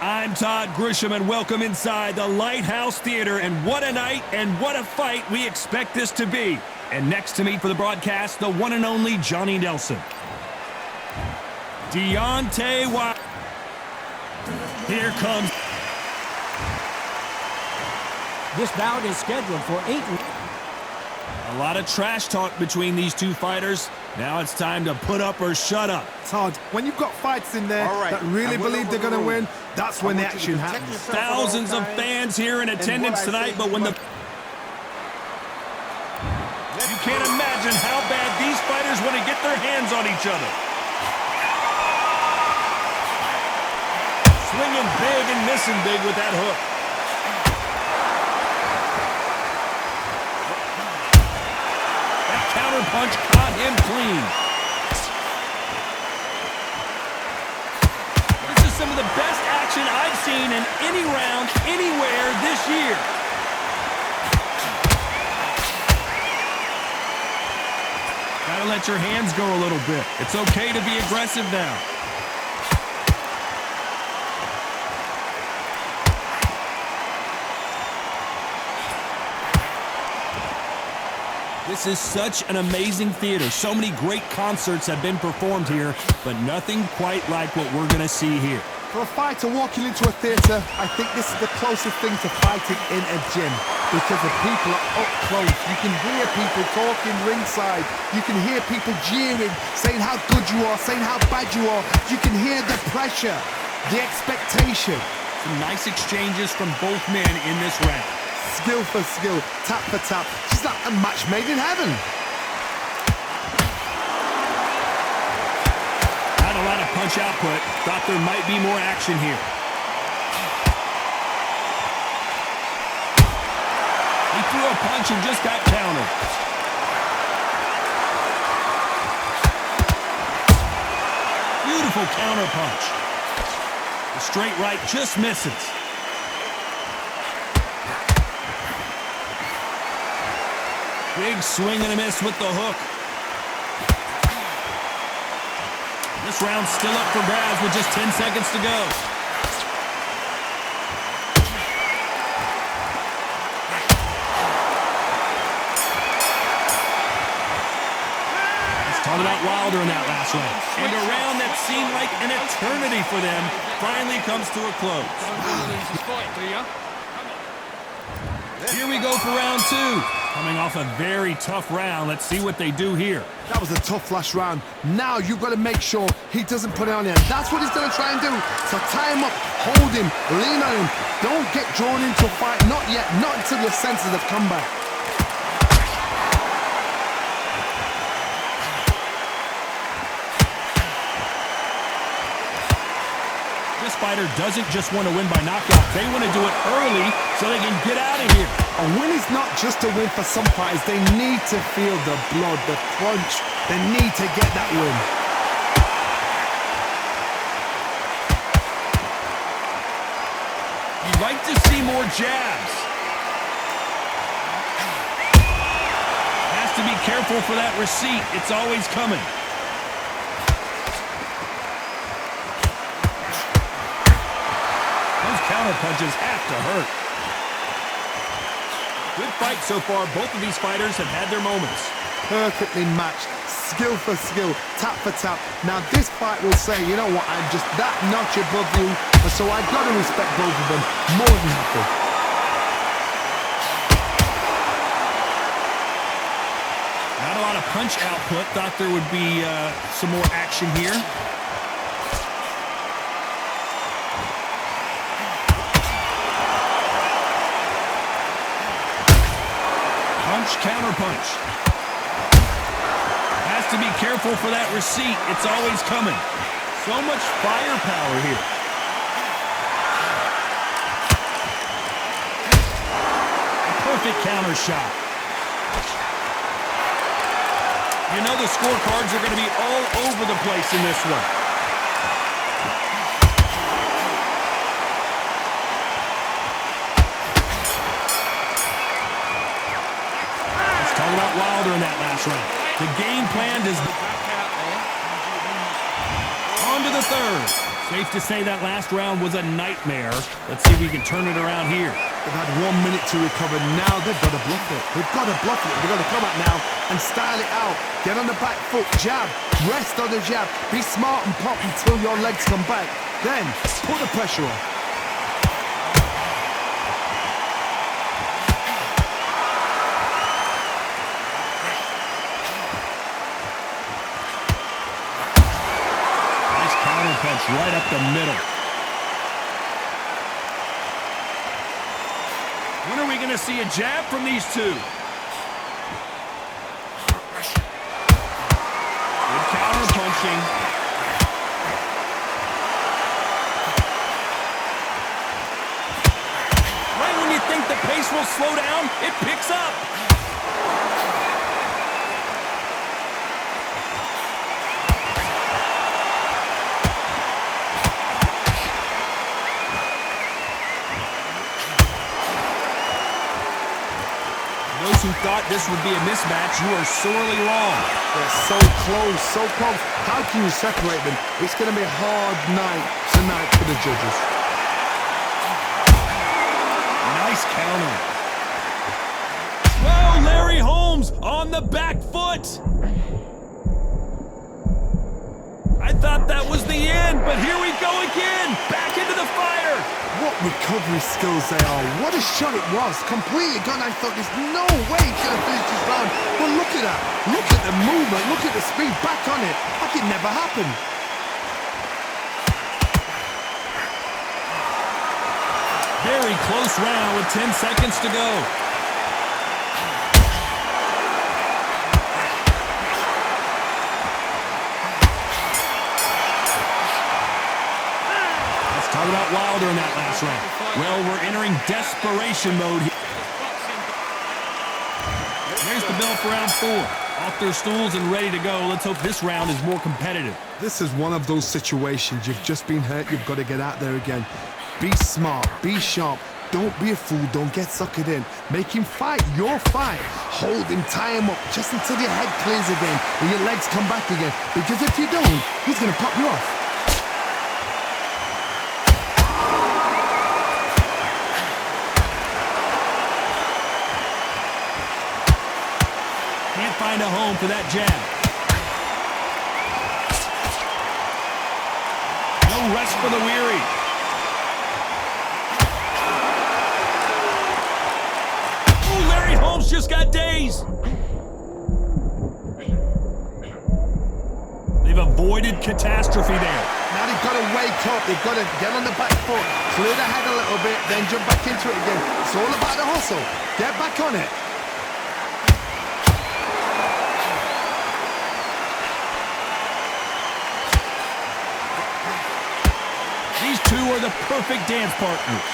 I'm Todd Grisham, and welcome inside the Lighthouse Theater. And what a night and what a fight we expect this to be. And next to me for the broadcast, the one and only Johnny Nelson. Deontay Wilder. Here comes. This bout is scheduled for 8. A lot of trash talk between these two fighters. Now it's time to put up or shut up. Todd, when you've got fights in there that really believe they're going to win, that's when the action happens. Thousands of fans here in attendance tonight, but when the... You can't imagine how bad these fighters want to get their hands on each other. Swinging big and missing big with that hook. That counter punch caught him clean. This is some of the best action I've seen in any round, anywhere this year. Gotta let your hands go a little bit. It's okay to be aggressive now. This is such an amazing theater. So many great concerts have been performed here, but nothing quite like what we're gonna see here. For a fighter walking into a theatre, I think this is the closest thing to fighting in a gym, because the people are up close. You can hear people talking ringside. You can hear people jeering, saying how good you are, saying how bad you are. You can hear the pressure, the expectation. Some nice exchanges from both men in this round. Skill for skill, tap for tap. It's like a match made in heaven. Not a lot of punch output. Thought there might be more action here. He threw a punch and just got countered. Beautiful counter punch. The straight right just misses. Big swing and a miss with the hook. This round's still up for grabs with just 10 seconds to go. He's talking about Wilder in that last round. And a round that seemed like an eternity for them finally comes to a close. Here we go for round two. Coming off a very tough round. Let's see what they do here. That was a tough last round. Now you've got to make sure he doesn't put it on him. That's what he's going to try and do. So tie him up, hold him, lean on him. Don't get drawn into a fight. Not yet. Not until your senses have come back. This fighter doesn't just want to win by knockout. They want to do it early so they can get out of here. A win is not just a win for some fighters. They need to feel the blood, the crunch. They need to get that win. You'd like to see more jabs. Has to be careful for that receipt. It's always coming. Those counter punches have to hurt. Good fight so far. Both of these fighters have had their moments. Perfectly matched, skill for skill, tap for tap. Now this fight will say, you know what, I'm just that notch above you, and so I've got to respect both of them. More than happy. Not a lot of punch output. Thought there would be some more action here. Counter punch. Has to be careful for that receipt. It's always coming. So much firepower here. A perfect counter shot. You know the scorecards are going to be all over the place in this one. Wilder in that last round. The game plan does... On to the third. Safe to say that last round was a nightmare. Let's see if we can turn it around here. They've had 1 minute to recover. Now they've got to bluff it. They've got to bluff it. They've got to come out now and style it out. Get on the back foot, jab. Rest on the jab. Be smart and pop until your legs come back. Then put the pressure on. Punch right up the middle. When are we going to see a jab from these two? Good counter punching. Right when you think the pace will slow down, it picks up. Those who thought this would be a mismatch, you are sorely wrong. They're so close, so close. How can you separate them? It's going to be a hard night tonight for the judges. Nice counter. Whoa, Larry Holmes on the back foot. I thought that was the end, but here we go again. Back into the fire. What recovery skills they are. What a shot it was. Completely gone. I thought there's no way he's going to finish this round. But look at that. Look at the movement. Look at the speed. Back on it. Like it never happened. Very close round with 10 seconds to go. Talk about Wilder in that last round. Well, we're entering desperation mode here. Here's the bell for round 4. Off their stools and ready to go. Let's hope this round is more competitive. This is one of those situations. You've just been hurt. You've got to get out there again. Be smart. Be sharp. Don't be a fool. Don't get suckered in. Make him fight your fight. Hold him. Tie him up just until your head clears again and your legs come back again. Because if you don't, he's going to pop you off. Can't find a home for that jab. No rest for the weary. Oh, Larry Holmes just got dazed. They've avoided catastrophe there. Now they've got to wake up. They've got to get on the back foot, clear the head a little bit, then jump back into it again. It's all about the hustle. Get back on it. These two are the perfect dance partners.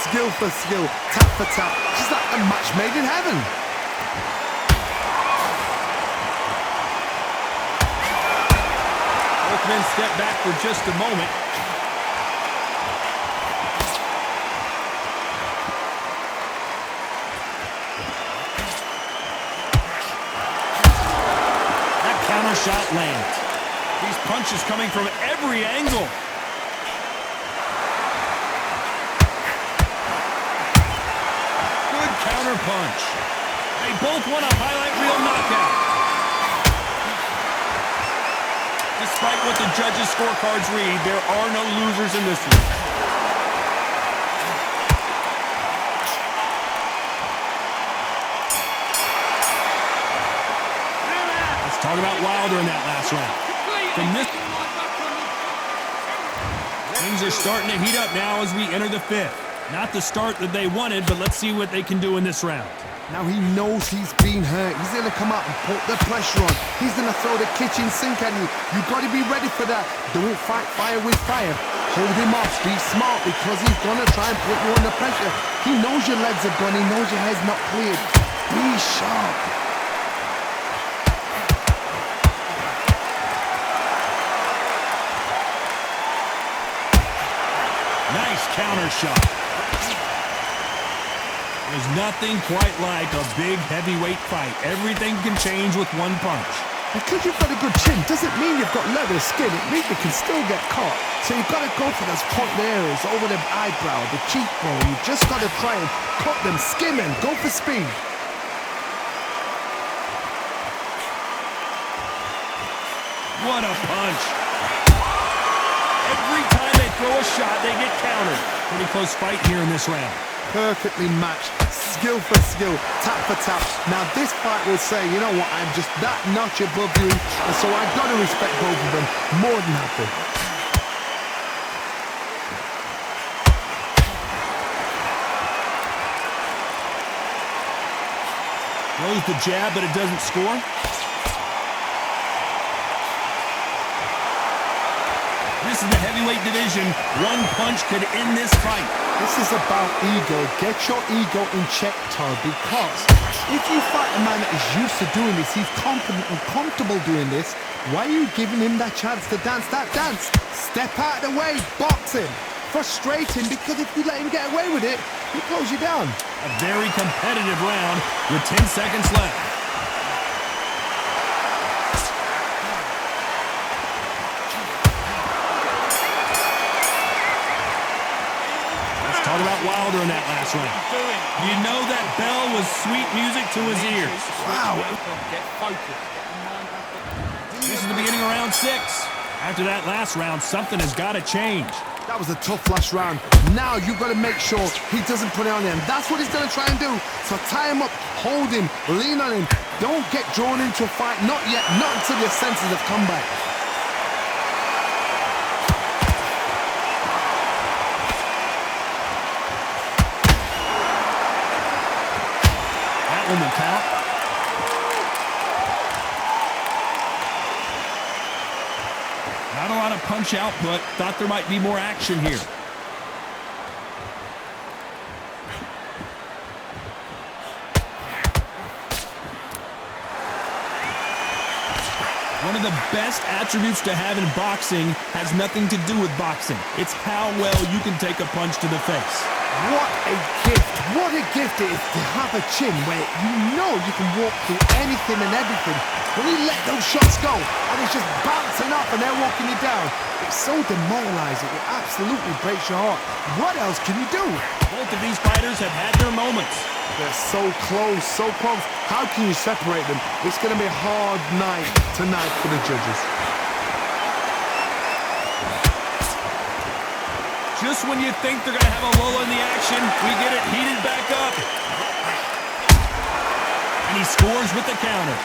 Skill for skill, tap for tap, just like a match made in heaven. Both men step back for just a moment. That counter shot lands. These punches coming from every angle. Counter punch. They both want a highlight reel knockout. Despite what the judges' scorecards read, there are no losers in this one. Let's talk about Wilder in that last round. From this, things are starting to heat up now as we enter the 5th. Not the start that they wanted, but let's see what they can do in this round. Now he knows he's been hurt. He's going to come out and put the pressure on. He's going to throw the kitchen sink at you. You've got to be ready for that. Don't fight fire with fire. Hold him off. Be smart because he's going to try and put you under pressure. He knows your legs are gone. He knows your head's not cleared. Be sharp. Nice counter shot. There's nothing quite like a big heavyweight fight. Everything can change with one punch. Because you've got a good chin doesn't mean you've got leather skin. It means you can still get caught. So you've got to go for those point areas over the eyebrow, the cheekbone. You've just got to try and cut them, skim them, go for speed. What a punch. Every time they throw a shot, they get countered. Pretty close fight here in this round. Perfectly matched, skill for skill, tap for tap. Now this fight will say, you know what, I'm just that notch above you, and so I've got to respect both of them more than happy. Throws the jab, but it doesn't score. This is the heavyweight division. One punch could end this fight. This is about ego. Get your ego in check, Todd, because if you fight a man that is used to doing this, he's confident and comfortable doing this, why are you giving him that chance to dance that dance? Step out of the way, box him. Frustrating, because if you let him get away with it, he close you down. A very competitive round with 10 seconds left. Talk about Wilder in that last round. You know that bell was sweet music to his ears. Wow. This is the beginning of round 6. After that last round, something has got to change. That was a tough last round. Now you've got to make sure he doesn't put it on him. That's what he's going to try and do. So tie him up, hold him, lean on him. Don't get drawn into a fight. Not yet. Not until your senses have come back. That one will count. Not a lot of punch output. Thought there might be more action here. One of the best attributes to have in boxing has nothing to do with boxing. It's how well you can take a punch to the face. What a gift. What a gift it is to have a chin where you know you can walk through anything and everything. When you let those shots go and it's just bouncing off and they're walking you down, it's so demoralizing. It absolutely breaks your heart. What else can you do? Both of these fighters have had their moments. They're so close, so close. How can you separate them? It's going to be a hard night tonight for the judges. Just when you think they're going to have a lull in the action, we get it heated back up. And he scores with the counter.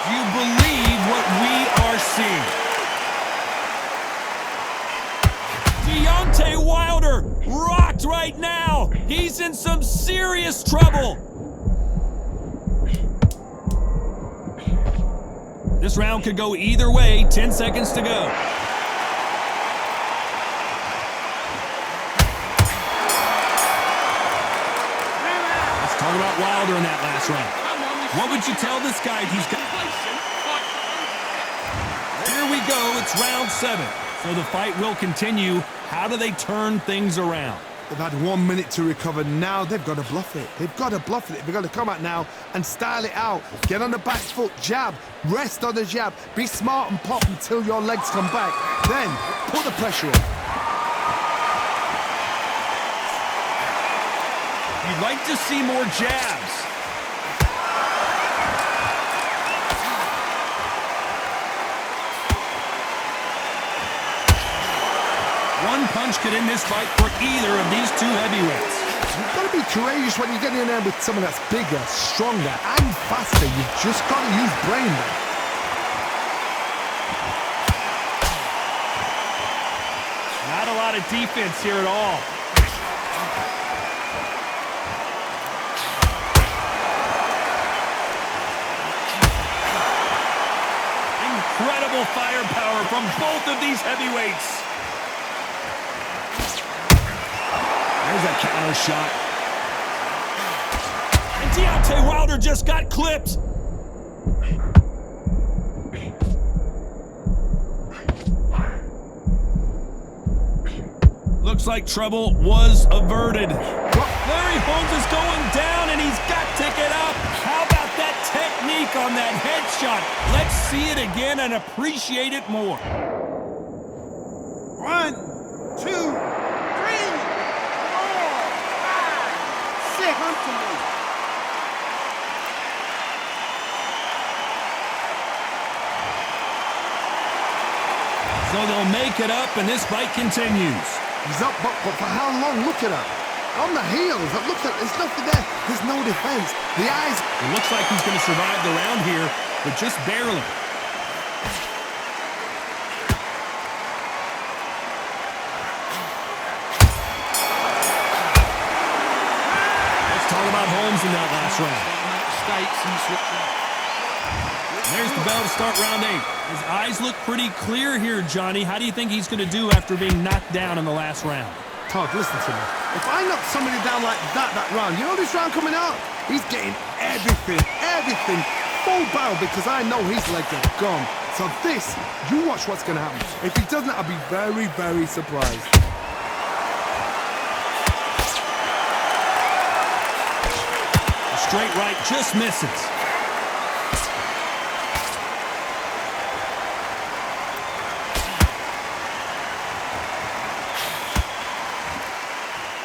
Do you believe what we are seeing? Deontay Wilder rocked right now. He's in some serious trouble. This round could go either way. 10 seconds to go. Let's talk about Wilder in that last round. What would you tell this guy he's got? Here we go. It's round 7. So the fight will continue. How do they turn things around? They've had 1 minute to recover. Now they've got to bluff it. They've got to bluff it. They've got to come out now and style it out. Get on the back foot, jab, rest on the jab. Be smart and pop until your legs come back. Then put the pressure on. You'd like to see more jabs. One punch could end this fight for either of these two heavyweights. You've got to be courageous when you get in there with someone that's bigger, stronger, and faster. You've just got to use brain there. Not a lot of defense here at all. Incredible firepower from both of these heavyweights. There's a counter shot. And Deontay Wilder just got clipped. looks like trouble was averted. Larry Holmes is going down, and he's got to get up. How about that technique on that headshot? Let's see it again and appreciate it more. 1, 2, 3, 4, 5, 6. Come to me. So they'll make it up, and this fight continues. He's up, but for how long? Look at that. On the heels, look at, there's nothing there. There's no defense. The eyes. It looks like he's going to survive the round here, but just barely. Let's talk about Holmes in that last round. Mistakes and switching. There's the bell to start round 8. His eyes look pretty clear here, Johnny. How do you think he's going to do after being knocked down in the last round? Todd, listen to me. If I knock somebody down like that round, you know this round coming out? He's getting everything, full barrel, because I know his legs are gone. So this, you watch what's going to happen. If he doesn't, I'll be very, very surprised. A straight right just misses.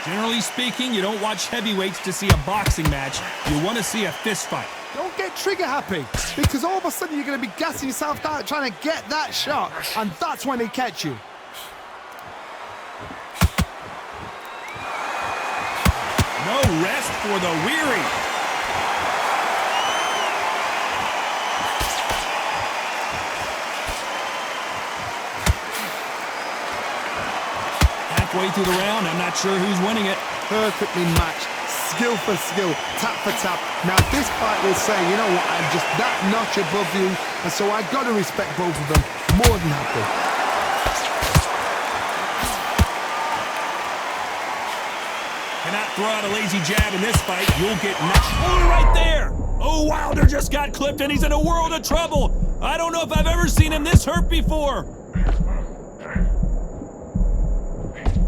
Generally speaking, you don't watch heavyweights to see a boxing match. You want to see a fist fight. Don't get trigger happy, because all of a sudden you're going to be gassing yourself out trying to get that shot, and that's when they catch you. No rest for the weary. Halfway through the round, I'm not sure who's winning it. Perfectly matched, skill for skill, tap for tap. Now this fight will say, you know what, I'm just that notch above you, and so I got to respect both of them. More than happy. Cannot throw out a lazy jab in this fight. You'll get knocked. Oh, right there. Oh, Wilder just got clipped, and he's in a world of trouble. I don't know if I've ever seen him this hurt before.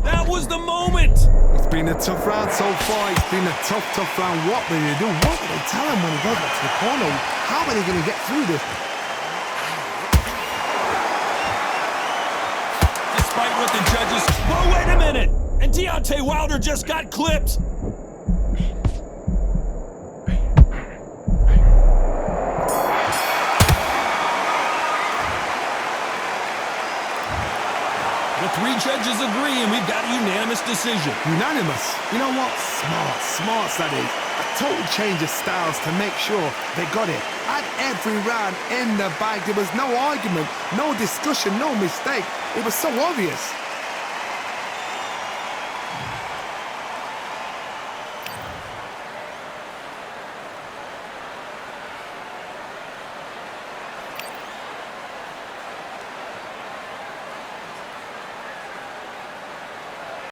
That was the moment. It's been a tough round so far. It's been a tough round. What will they do? What will they tell him when he goes back to the corner? How are they going to get through this? Despite what the judges... Whoa, wait a minute. And Deontay Wilder just got clipped. The 3 judges agree, and we've got a unanimous decision. Unanimous. You know what? Smart that is. A total change of styles to make sure they got it. At every round in the bag, there was no argument, no discussion, no mistake. It was so obvious.